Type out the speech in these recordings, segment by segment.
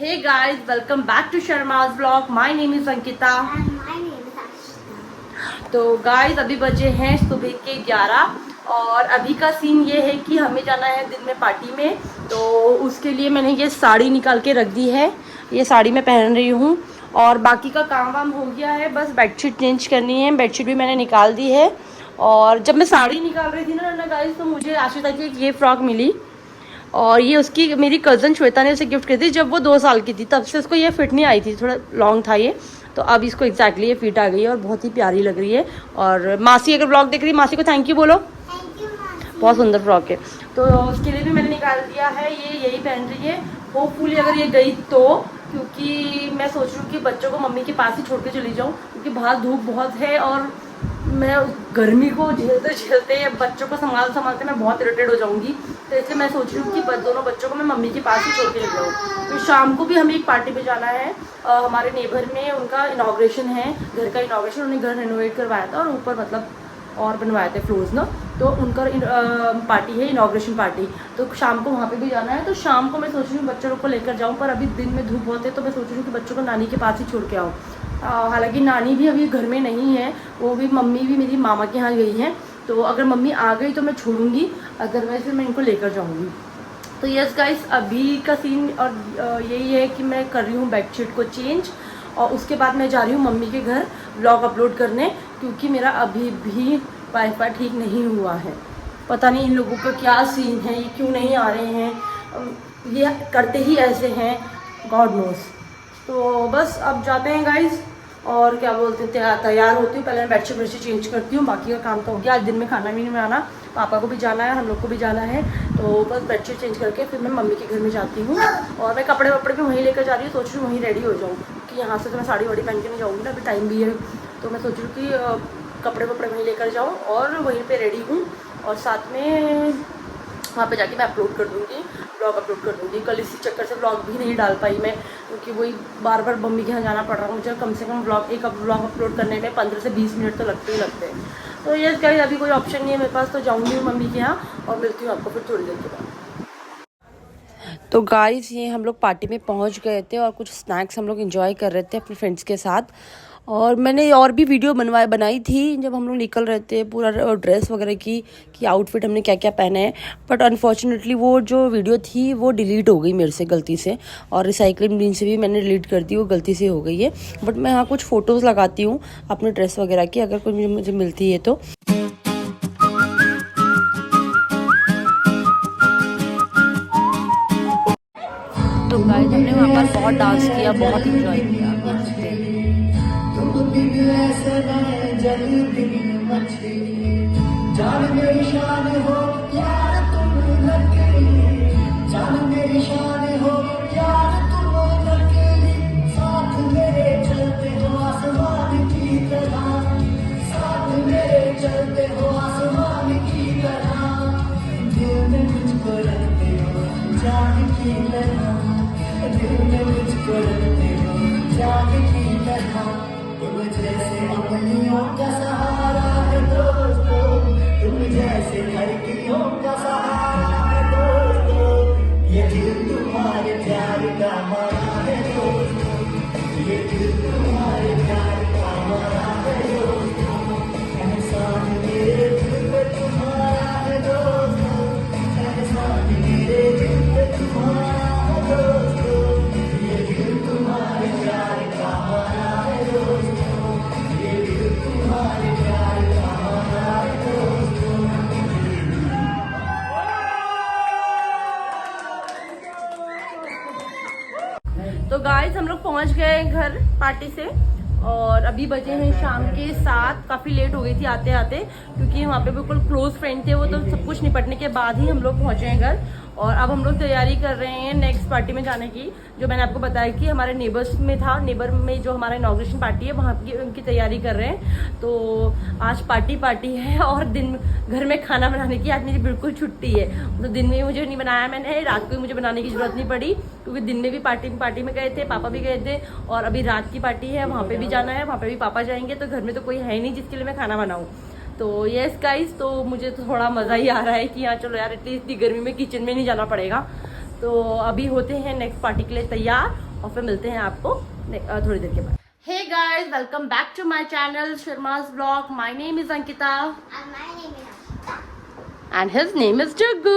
Hey guys, welcome back to Sharma's vlog. My name is Ankita. And my name is Ashita. तो guys अभी बजे हैं सुबह के 11 और अभी का सीन ये है कि हमें जाना है दिन में पार्टी में। तो उसके लिए मैंने ये साड़ी निकाल के रख दी है। ये साड़ी मैं पहन रही हूँ और बाकी का काम वाम हो गया है। बस बेडशीट चेंज करनी है। बेडशीट भी मैंने निकाल दी है। और जब मैं साड़ी निकाल रही थी ना गाइस, तो मुझे आशिता की एक ये फ्रॉक मिली और ये उसकी मेरी कज़न श्वेता ने उसे गिफ्ट की थी जब वो 2 साल की थी। तब से उसको ये फिट नहीं आई थी, थोड़ा लॉन्ग था ये। तो अब इसको एग्जैक्टली ये फिट आ गई है और बहुत ही प्यारी लग रही है। और मासी अगर ब्लॉग देख रही है, मासी को थैंक यू बोलो। Thank you, Mom. बहुत सुंदर फ्रॉक है। तो उसके लिए भी मैंने निकाल दिया है। ये यही पहन रही है। होपफुली अगर ये गई तो, क्योंकि मैं सोच रही हूँ कि बच्चों को मम्मी के पास ही छोड़ के चली जाऊँ, क्योंकि बाहर धूप बहुत है और मैं गर्मी को झेलते झेलते बच्चों को संभालते मैं बहुत इरिटेट हो जाऊंगी। तो इसलिए मैं सोच रही हूँ कि दोनों बच्चों को मैं मम्मी के पास ही छोड़ के ले जाऊँ। तो शाम को भी हमें एक पार्टी पे जाना है। हमारे नेबर में उनका इनॉग्रेशन है, घर का इनॉग्रेशन। उन्होंने घर रेनोवेट करवाया था और ऊपर मतलब और बनवाए थे फ्लोर्स ना। तो उनका पार्टी है, इनॉग्रेशन पार्टी। तो शाम को वहाँ पे भी जाना है। तो शाम को मैं सोच रही हूँ बच्चों को लेकर जाऊँ, पर अभी दिन में धूप बहुत है तो मैं सोच रही हूँ कि बच्चों को नानी के पास ही छोड़ के आऊँ। हालांकि नानी भी अभी घर में नहीं है, वो भी मम्मी भी मेरी मामा के यहाँ गई हैं। तो अगर मम्मी आ गई तो मैं छोड़ूंगी, अदरवाइज फिर मैं इनको लेकर जाऊँगी। तो यस गाइस, अभी का सीन और यही है कि मैं कर रही हूँ बेडशीट को चेंज और उसके बाद मैं जा रही हूँ मम्मी के घर व्लॉग अपलोड करने, क्योंकि मेरा अभी भी वाईफाई ठीक नहीं हुआ है। पता नहीं इन लोगों का क्या सीन है, ये क्यों नहीं आ रहे हैं, ये करते ही ऐसे हैं, गॉड नोस। तो बस अब जाते हैं गाइस और क्या बोलते हैं, तैयार होती हूँ। पहले मैं बेडशीट चेंज करती हूँ, बाकी का काम तो हो गया। आज दिन में खाना भी नहीं बनाना, पापा को भी जाना है, हम लोग को भी जाना है। तो बस बेडशीट चेंज करके फिर मैं मम्मी के घर में जाती हूँ और मैं कपड़े वपड़े भी वहीं लेकर जा रही हूँ। सोच रही हूँ वहीं रेडी हो जाऊँ, क्योंकि यहाँ से तो मैं साड़ी वाड़ी पहन के नहीं जाऊँगी ना, अभी टाइम भी है। तो मैं सोच रही हूँ कि कपड़े वपड़े वहीं लेकर जाऊँ और वहीं पर रेडी हूँ और साथ में वहाँ पे जाके मैं अपलोड कर दूँगी, ब्लॉग अपलोड कर दूँगी। कल इसी चक्कर से ब्लॉग भी नहीं डाल पाई मैं, क्योंकि वही बार बार मम्मी के यहाँ जाना पड़ रहा है मुझे। कम से कम एक ब्लॉग अपलोड करने में 15 से 20 मिनट तो लगते ही लगते हैं। तो ये गाइस, अभी कोई ऑप्शन नहीं है मेरे पास, तो जाऊँगी मम्मी के यहाँ और मिलती हूँ आपको फिर थोड़ी देर के बाद। तो गाइस, ये हम लोग पार्टी में पहुँच गए थे और कुछ स्नैक्स हम लोग एंजॉय कर रहे थे अपने फ्रेंड्स के साथ। और मैंने और भी वीडियो बनाई थी जब हम लोग निकल रहे थे, पूरा ड्रेस वगैरह की कि आउटफिट हमने क्या क्या पहने हैं। बट अनफॉर्चुनेटली वो जो वीडियो थी वो डिलीट हो गई मेरे से गलती से, और रिसाइकलिंग बिन से भी मैंने डिलीट कर दी, वो गलती से हो गई है। बट मैं यहाँ कुछ फ़ोटोज़ लगाती हूँ अपने ड्रेस वगैरह की, अगर कोई मुझे मिलती है तो। तो गाइस, हमने वहाँ पर बहुत डांस किया, बहुत इंजॉय किया, आप देख सकते हैं। जान मेरी शान हो यार तुम लकीली, जान मेरी शान हो यार तुम लकीली, साथ मेरे चलते हो आसमान की तरह, साथ मेरे चलते हो आसमान की तरह, दिल में मुझको रखते हो जान की तरह, दिल में मुझको रखते हो जान की तरह, तुम जैसे अपनियों का सहारा है दोस्तों, तुम जैसे लड़कियों का सहारा है दोस्तों, ये दिल तुम्हारे प्यार का मारा है दोस्तों, ये दिल तुम्हारे प्यार का मारा है दोस्तों, एहसान मेरे दिल पे तुम्हारा है दोस्तों, एहसान मेरे दिल पे तुम्हारा है दोस्तों, ये दिल तुम्हारे प्यार का मारा है दोस्तों, ये दिल तुम्हारे प्यार का मारा है दोस्तों। तो गाइस, हम लोग पहुंच गए घर पार्टी से और अभी बजे हैं शाम के 7। काफ़ी लेट हो गई थी आते आते, क्योंकि वहाँ पे बिल्कुल क्लोज फ्रेंड थे वो, तो सब कुछ निपटने के बाद ही हम लोग पहुँचे हैं घर। और अब हम लोग तैयारी कर रहे हैं नेक्स्ट पार्टी में जाने की, जो मैंने आपको बताया कि हमारे नेबर्स में था। नेबर में जो हमारा इनॉग्रेशन पार्टी है वहाँ की उनकी तैयारी कर रहे हैं। तो आज पार्टी है और दिन घर में खाना बनाने की आज मेरी बिल्कुल छुट्टी है। तो दिन में मुझे नहीं बनाया मैंने, रात को भी मुझे बनाने की ज़रूरत नहीं पड़ी, क्योंकि दिन में भी पार्टी में गए थे, पापा भी गए थे, और अभी रात की पार्टी है, वहाँ पे भी जाना है, वहाँ पे भी पापा जाएंगे। तो घर में तो कोई है नहीं जिसके लिए मैं खाना बनाऊँ। तो यस गाइस, तो मुझे तो थोड़ा मज़ा ही आ रहा है कि हाँ चलो यार, इतनी गर्मी में किचन में नहीं जाना पड़ेगा। तो अभी होते हैं नेक्स्ट पार्टी के लिए तैयार और फिर मिलते हैं आपको थोड़ी देर के बाद। Hey guys, welcome back to my channel Sharma's Vlog. My name is Ankita And my name is Ashita. and his name is Jaggu.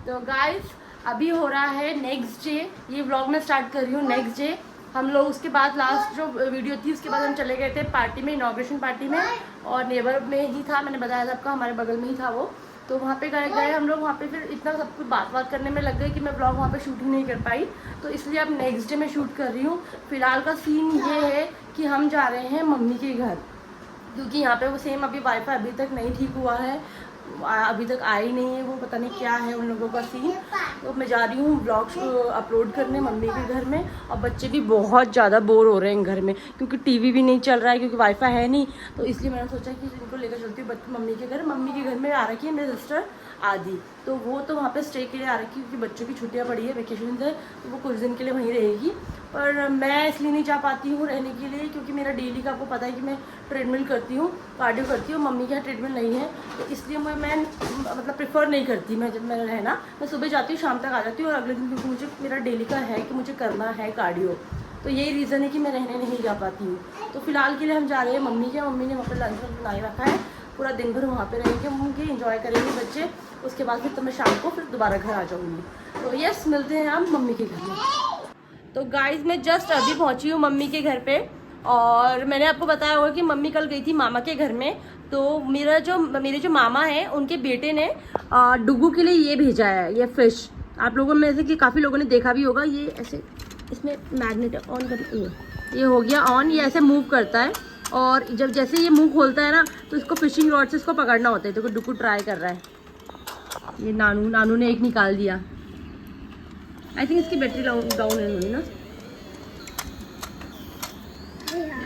तो guys, अभी हो रहा है नेक्स्ट डे। ये व्लॉग मैं स्टार्ट कर रही हूँ नेक्स्ट डे। हम लोग उसके बाद लास्ट जो वीडियो थी उसके बाद हम चले गए थे पार्टी में, इनॉग्रेशन पार्टी में, और नेबर में ही था, मैंने बताया था आपका, हमारे बगल में ही था वो। तो वहाँ पे गए हम लोग। वहाँ पे फिर इतना सब कुछ बात करने में लग गए कि मैं ब्लॉग वहाँ पे शूटिंग नहीं कर पाई। तो इसलिए अब नेक्स्ट डे मैं शूट कर रही हूँ। फिलहाल का सीन ये है कि हम जा रहे हैं मम्मी के घर, क्योंकि यहाँ पे वो सेम अभी वाईफाई अभी तक नहीं ठीक हुआ है, अभी तक आई नहीं है, वो पता नहीं क्या है उन लोगों का सीन। तो मैं जा रही हूँ ब्लॉग अपलोड करने मम्मी के घर में। और बच्चे भी बहुत ज़्यादा बोर हो रहे हैं घर में, क्योंकि टीवी भी नहीं चल रहा है, क्योंकि वाईफाई है नहीं। तो इसलिए मैंने सोचा कि इनको लेकर चलती हूँ मम्मी के घर। मम्मी के घर में आ रखी है मेरी सिस्टर आदि, तो वो तो वहाँ पे स्टे के लिए आ रखी है, क्योंकि बच्चों की छुट्टियाँ पड़ी है, वेकेशन है, तो वो कुछ दिन के लिए वहीं रहेगी। पर मैं इसलिए नहीं जा पाती हूँ रहने के लिए, क्योंकि मेरा डेली का आपको पता है कि मैं ट्रेडमिल करती हूँ, कार्डियो करती हूँ। मम्मी के यहाँ ट्रेडमिल नहीं है, तो इसलिए मैं मतलब प्रेफर नहीं करती मैं जब मैं रहना। मैं सुबह जाती हूँ, शाम तक आ जाती हूँ, और अगले दिन क्योंकि मुझे मेरा डेली का है कि मुझे करना है कार्डियो, तो यही रीज़न है कि मैं रहने नहीं जा पाती हूँ। तो फिलहाल के लिए हम जा रहे हैं मम्मी के। मम्मी ने वहाँ पर लंच बना रखा है, पूरा दिन भर वहाँ पे रहेंगे, होंगे, इंजॉय करेंगे बच्चे। उसके बाद फिर तो मैं शाम को फिर दोबारा घर आ जाऊँगी। तो यस, मिलते हैं हम मम्मी के घर में। तो गाइज मैं जस्ट अभी पहुँची हूँ मम्मी के घर पे, और मैंने आपको बताया होगा कि मम्मी कल गई थी मामा के घर में। तो मेरे जो मामा हैं उनके बेटे ने डुगू के लिए ये भेजा है, ये फिश। आप लोगों में से कि काफ़ी लोगों ने देखा भी होगा, ये ऐसे इसमें मैग्नेट ऑन कर, ये हो गया ऑन, ये ऐसे मूव करता है, और जब जैसे ये मुंह खोलता है ना, तो इसको फिशिंग रॉड से इसको पकड़ना होता है। तो डुगू ट्राई कर रहा है। ये नानू ने एक निकाल दिया। आई थिंक इसकी बैटरी डाउन है थोड़ी ना।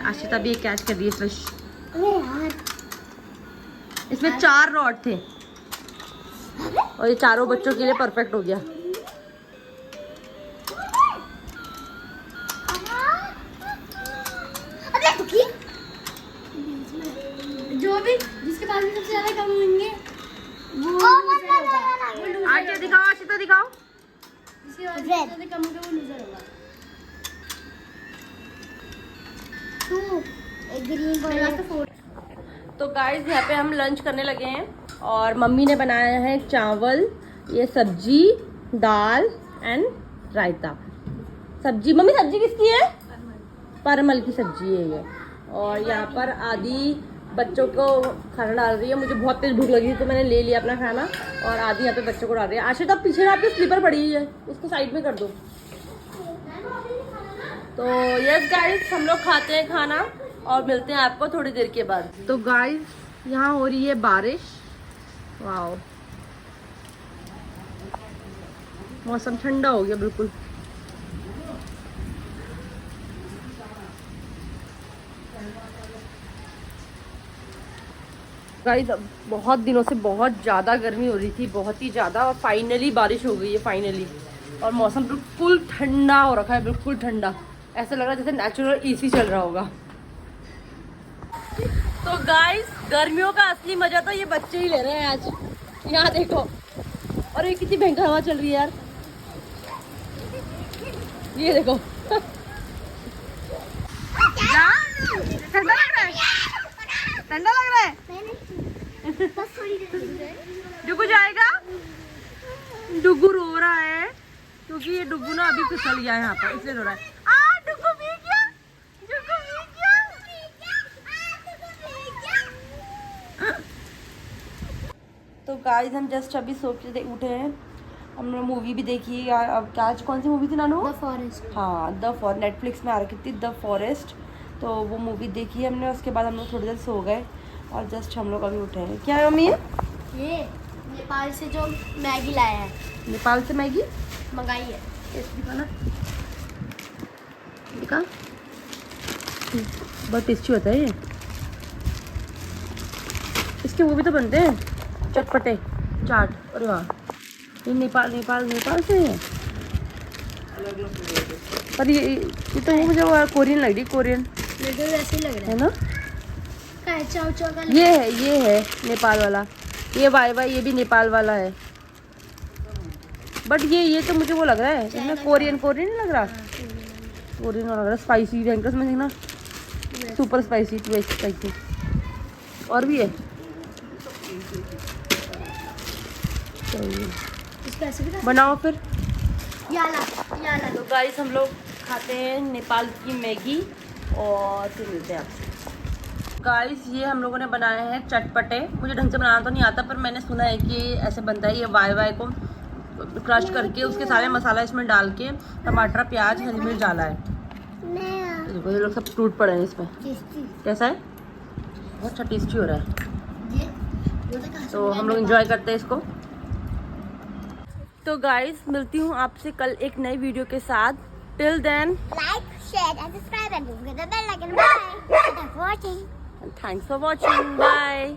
आशिता भी एक कैच कर रही है फिश। इसमें 4 रॉड थे, और ये चारों बच्चों के लिए परफेक्ट हो गया। जो भी जिसके पास सबसे ज्यादा कम होंगे वो आशिता दिखाओ, आशिता दिखाओ। जिसके पास ज्यादा कम होगा वो लूजर होगा। तो गाइस यहाँ पे हम लंच करने लगे हैं, और मम्मी ने बनाया है चावल, ये सब्जी, दाल एंड रायता। सब्जी मम्मी, सब्जी किसकी है? परमल की सब्जी है ये। और यहाँ पर आदि बच्चों को खाना डाल रही है। मुझे बहुत तेज भूख लगी थी, तो मैंने ले लिया अपना खाना, और आदि यहाँ पे बच्चों को डाल रही है। आशित आप पीछे आपकी स्लीपर पड़ी हुई है, उसको साइड में कर दो। तो यस गाइस, हम लोग खाते हैं खाना और मिलते हैं आपको थोड़ी देर के बाद। तो गाइस यहाँ हो रही है बारिश। वाओ, मौसम ठंडा हो गया बिल्कुल। गाइस बहुत दिनों से बहुत ज़्यादा गर्मी हो रही थी, बहुत ही ज़्यादा, और फाइनली बारिश हो गई है फाइनली। और मौसम बिल्कुल ठंडा हो रखा है, बिल्कुल ठंडा। ऐसा लग रहा है जैसे नेचुरल एसी चल रहा होगा। तो गाइस गर्मियों का असली मजा तो ये बच्चे ही ले रहे हैं आज। यहाँ देखो, और ये कितनी भयंकर हवा चल रही है यार, ये देखो। ठंडा लग रहा है, ठंडा लग रहा है। डुगू जाएगा, डुगू रो रहा है, क्योंकि ये डुगू ना अभी फिसल गया है यहाँ पर, इसलिए रो रहा है। डुगू भीग गया, डुगू भीग गया। तो गाइस हम जस्ट अभी सो के उठे हैं। हमने मूवी भी देखी है। अब क्या, आज कौन सी मूवी थी नानू? The forest. हाँ, द फॉरेस्ट, नेटफ्लिक्स में आ रखी थी द फॉरेस्ट। तो वो मूवी देखी है हमने। उसके बाद हम लोग थोड़ी देर सो गए, और जस्ट हम लोग अभी उठे हैं। क्या है मम्मी? ये नेपाल से जो मैगी लाया है। नेपाल से मैगी मंगाई है। दिखाना, दिखा, बहुत टेस्टी होता है ये। इसके वो भी तो बनते हैं चटपटे चाट। अरे वाह, ये नेपाल से है। पर ये तो वो मुझे कोरियन लग रही, कोरियन मेरे को वैसे ही लग रहा है ना। है चाव का ये है नेपाल वाला। ये वाई ये भी नेपाल वाला है। बट ये तो मुझे वो लग रहा है, इसमें कोरियन नहीं लग रहा। ओरिजिनल लग रहा है, स्पाइसी वेंकस में देखना, सुपर स्पाइसी, स्पाइसी। और भी है इसका ऐसे भी था। बनाओ फिर। याला तो गाइस हम लोग खाते हैं नेपाल की मैगी और फिर मिलते हैं आपसे। गाइस ये हम लोगों ने बनाए हैं चटपटे। मुझे ढंग से बनाना तो नहीं आता, पर मैंने सुना है कि ऐसे बनता है। ये वाई को क्रश करके उसके सारे मसाला इसमें डाल के, टमाटर, प्याज, हरी मिर्च डाला है। देखो ये लोग सब टूट पड़े हैं इसमें। कैसा है? बहुत अच्छा टेस्टी हो रहा है। तो हम लोग एंजॉय करते हैं इसको। तो गाइस मिलती हूँ आपसे कल एक नई वीडियो के साथ। Till then like, share and subscribe and hit the bell icon. Bye. Thanks for watching. Thanks for watching, bye.